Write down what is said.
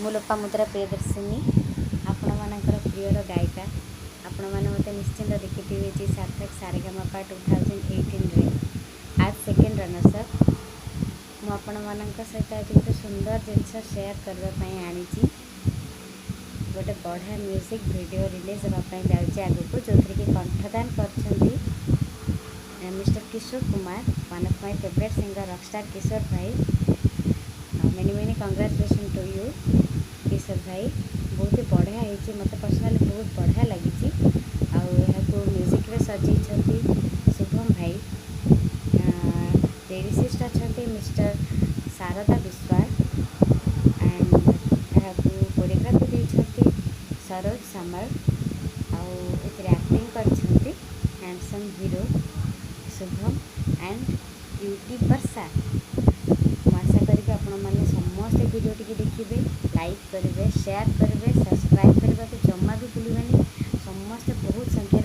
ମୁଁ ଲୋପାମୁଦ୍ରା ପ୍ରିୟଦର୍ଶିନୀ ଆପଣମାନଙ୍କର ପ୍ରିୟର ଗାୟିକା। ଆପଣମାନେ ମୋତେ ନିଶ୍ଚିନ୍ତ ଦେଖିଥିବେ ଯେ ସାର୍ଥକ ସାରେଗାମାପା 2018ରେ ଆଜ୍ ସେକେଣ୍ଡ ରନର୍ସ ଅପ୍। ମୁଁ ଆପଣମାନଙ୍କ ସହିତ ଆଜି ଗୋଟେ ସୁନ୍ଦର ଜିନିଷ ସେୟାର କରିବା ପାଇଁ ଆଣିଛି। ଗୋଟେ ବଢ଼ିଆ ମ୍ୟୁଜିକ୍ ଭିଡ଼ିଓ ରିଲିଜ୍ ହେବା ପାଇଁ ଯାଉଛି ଆଗକୁ, ଯେଉଁଥିରେ କି କଣ୍ଠଦାନ କରିଛନ୍ତି mister Kishore Kumar, one of my favourite singer rockstar Kishore ଭାଇ। Many congratulation to you Kishore ଭାଇ। ବହୁତ ବଢ଼ିଆ ହେଇଛି, ମୋତେ ପର୍ସନାଲି ବହୁତ ବଢ଼ିଆ ଲାଗିଛି। ଆଉ ଏହାକୁ ମ୍ୟୁଜିକ୍ରେ ସଜେଇଛନ୍ତି ଶୁଭମ ଭାଇ। ଲିରିସିଷ୍ଟ ଅଛନ୍ତି ମିଷ୍ଟର ଶାରଦା ବିଶ୍ୱାଳ ଆଣ୍ଡ ଏହାକୁ କୋରିଓଗ୍ରାଫି ଦେଇଛନ୍ତି ସରୋଜ ସାମଲ। ଆଉ ଏଥିରେ ଆକ୍ଟିଂ କରିଛନ୍ତି handsome hero Shubham and beauty ବର୍ଷା। ମୁଁ ଆଶା କରିବି ଆପଣମାନେ ସମସ୍ତେ ଭିଡ଼ିଓଟିକି ଦେଖିବେ, ଲାଇକ୍ କରିବେ, ସେୟାର କରିବେ, ସବସ୍କ୍ରାଇବ୍ କରିବାକୁ ଜମା ବି ଭୁଲିବେନି। ସମସ୍ତେ ବହୁତ ସଂଖ୍ୟା